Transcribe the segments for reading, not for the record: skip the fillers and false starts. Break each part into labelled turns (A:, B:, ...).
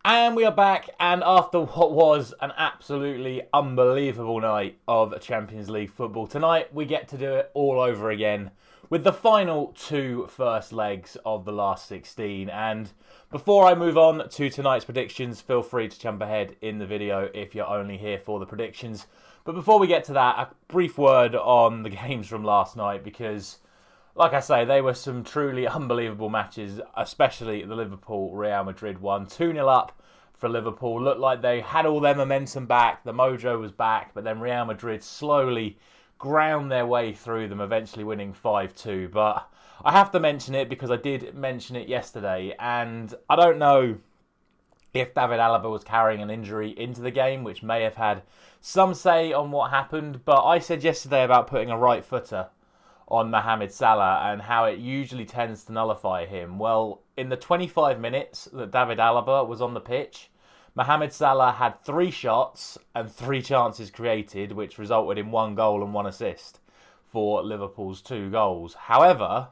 A: And we are back, and after what was an absolutely unbelievable night of Champions League football, tonight we get to do it all over again with the final two first legs of the last 16. And before I move on to tonight's predictions, feel free to jump ahead in the video if you're only here for the predictions. But before we get to that, a brief word on the games from last night, because like I say, they were some truly unbelievable matches, especially the Liverpool-Real Madrid one. 2-0 up for Liverpool. Looked like they had all their momentum back. The mojo was back. But then Real Madrid slowly ground their way through them, eventually winning 5-2. But I have to mention it because I did mention it yesterday. And I don't know if David Alaba was carrying an injury into the game, which may have had some say on what happened. But I said yesterday about putting a right footer on Mohamed Salah and how it usually tends to nullify him. Well, in the 25 minutes that David Alaba was on the pitch, Mohamed Salah had 3 shots and 3 chances created, which resulted in 1 goal and 1 assist for Liverpool's 2 goals. However,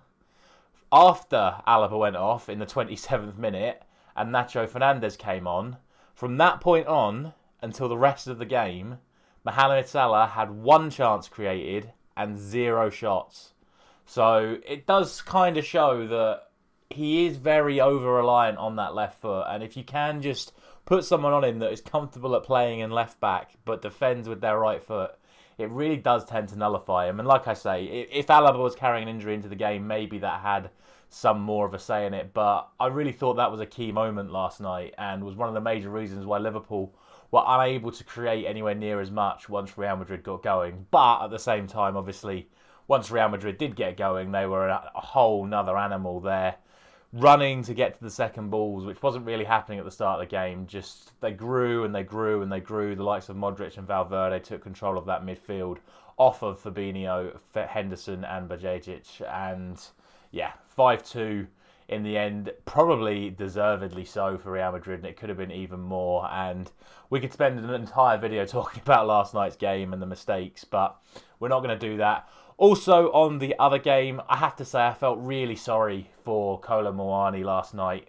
A: after Alaba went off in the 27th minute and Nacho Fernandez came on, from that point on until the rest of the game, Mohamed Salah had 1 chance created and 0 shots. So it does kind of show that he is very over-reliant on that left foot. And if you can just put someone on him that is comfortable at playing in left back but defends with their right foot, it really does tend to nullify him. And like I say, if Alaba was carrying an injury into the game, maybe that had some more of a say in it. But I really thought that was a key moment last night and was one of the major reasons why Liverpool were unable to create anywhere near as much once Real Madrid got going. But at the same time, obviously, once Real Madrid did get going, they were a whole nother animal there, running to get to the second balls, which wasn't really happening at the start of the game. Just they grew and they grew and they grew. The likes of Modric and Valverde took control of that midfield off of Fabinho, Henderson and Bajcetic. And yeah, 5-2 in the end, probably deservedly so for Real Madrid, and it could have been even more. And we could spend an entire video talking about last night's game and the mistakes, but we're not going to do that. Also, on the other game, I have to say I felt really sorry for Kolo Muani last night.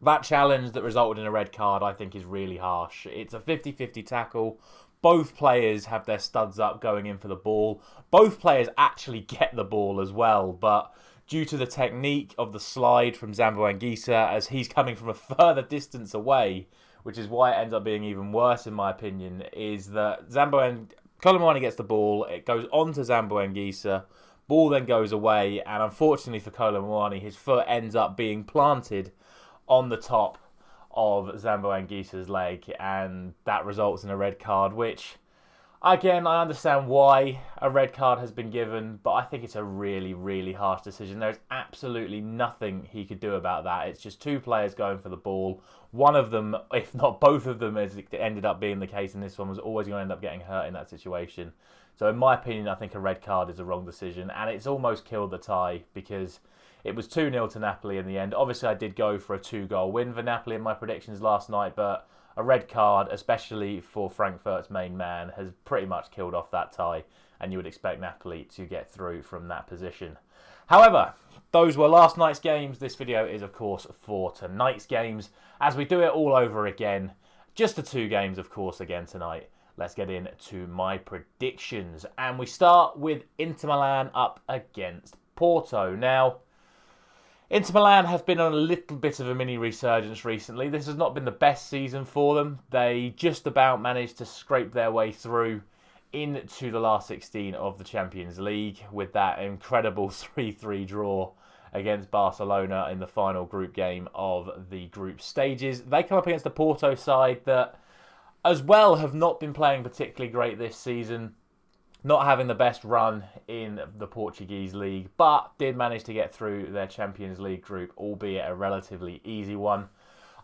A: That challenge that resulted in a red card, I think, is really harsh. It's a 50-50 tackle. Both players have their studs up going in for the ball. Both players actually get the ball as well, but due to the technique of the slide from Zambo Anguissa, as he's coming from a further distance away, which is why it ends up being even worse in my opinion, is that Kolo Muani gets the ball, it goes on to Zambo Anguissa, ball then goes away, and unfortunately for Kolo Muani, his foot ends up being planted on the top of Zambo Anguissa's leg, and that results in a red card, which, again, I understand why a red card has been given, but I think it's a really, really harsh decision. There's absolutely nothing he could do about that. It's just 2 players going for the ball. One of them, if not both of them, as it ended up being the case in this one, was always going to end up getting hurt in that situation. So in my opinion, I think a red card is a wrong decision, and it's almost killed the tie because it was 2-0 to Napoli in the end. Obviously, I did go for a 2-goal win for Napoli in my predictions last night, but a red card, especially for Frankfurt's main man, has pretty much killed off that tie, and you would expect Napoli to get through from that position. However, those were last night's games. This video is, of course, for tonight's games, as we do it all over again. Just the 2 games, of course, again tonight. Let's get into my predictions, and we start with Inter Milan up against Porto. Now, Inter Milan have been on a little bit of a mini resurgence recently. This has not been the best season for them. They just about managed to scrape their way through into the last 16 of the Champions League with that incredible 3-3 draw against Barcelona in the final group game of the group stages. They come up against the Porto side that as well have not been playing particularly great this season, not having the best run in the Portuguese league, but did manage to get through their Champions League group, albeit a relatively easy one.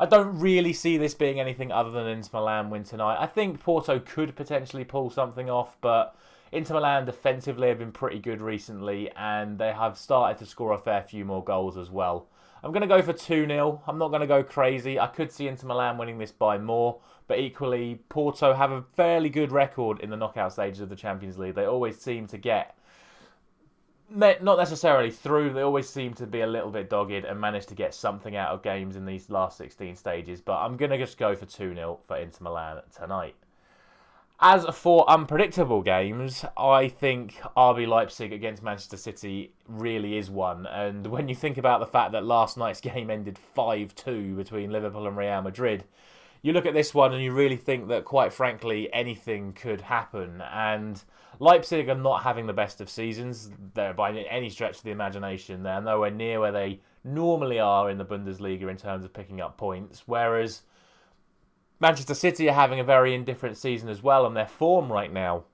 A: I don't really see this being anything other than an Inter Milan win tonight. I think Porto could potentially pull something off, but Inter Milan defensively have been pretty good recently, and they have started to score a fair few more goals as well. I'm going to go for 2-0. I'm not going to go crazy. I could see Inter Milan winning this by more, but equally, Porto have a fairly good record in the knockout stages of the Champions League. They always seem to get not necessarily through. They always seem to be a little bit dogged and manage to get something out of games in these last 16 stages. But I'm going to just go for 2-0 for Inter Milan tonight. As for unpredictable games, I think RB Leipzig against Manchester City really is one. And when you think about the fact that last night's game ended 5-2 between Liverpool and Real Madrid, you look at this one and you really think that, quite frankly, anything could happen. And Leipzig are not having the best of seasons. They're, by any stretch of the imagination, they're nowhere near where they normally are in the Bundesliga in terms of picking up points. Whereas Manchester City are having a very indifferent season as well, and their form right now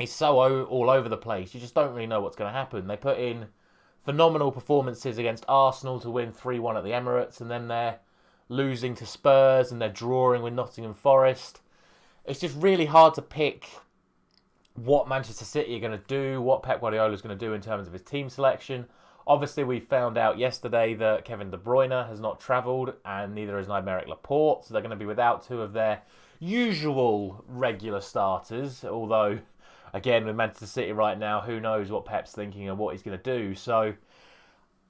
A: is so all over the place. You just don't really know what's going to happen. They put in phenomenal performances against Arsenal to win 3-1 at the Emirates, and then they're losing to Spurs, and they're drawing with Nottingham Forest. It's just really hard to pick what Manchester City are going to do, what Pep Guardiola is going to do in terms of his team selection. Obviously, we found out yesterday that Kevin De Bruyne has not travelled, and neither has Aymeric Laporte, so they're going to be without two of their usual regular starters. Although, again, with Manchester City right now, who knows what Pep's thinking and what he's going to do. So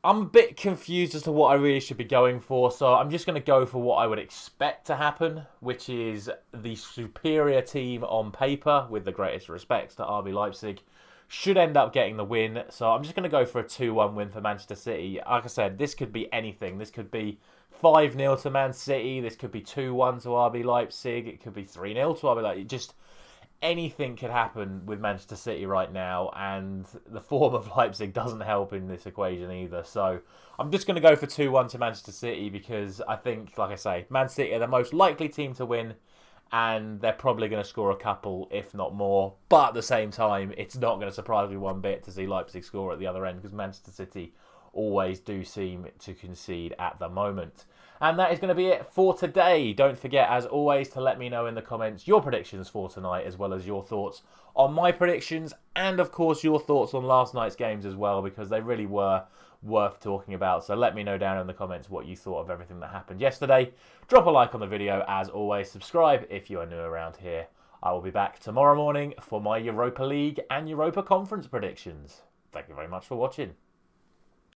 A: I'm a bit confused as to what I really should be going for, so I'm just going to go for what I would expect to happen, which is the superior team on paper, with the greatest respects to RB Leipzig, should end up getting the win. So I'm just going to go for a 2-1 win for Manchester City. Like I said, this could be anything. This could be 5-0 to Man City. This could be 2-1 to RB Leipzig. It could be 3-0 to RB Leipzig. Just anything could happen with Manchester City right now, and the form of Leipzig doesn't help in this equation either. So I'm just going to go for 2-1 to Manchester City, because I think, like I say, Man City are the most likely team to win, and they're probably going to score a couple, if not more. But at the same time, it's not going to surprise me one bit to see Leipzig score at the other end, because Manchester City always do seem to concede at the moment. And that is going to be it for today. Don't forget, as always, to let me know in the comments your predictions for tonight, as well as your thoughts on my predictions, and of course your thoughts on last night's games as well, because they really were worth talking about. So let me know down in the comments what you thought of everything that happened yesterday. Drop a like on the video, as always. Subscribe if you are new around here. I will be back tomorrow morning for my Europa League and Europa Conference predictions. Thank you very much for watching.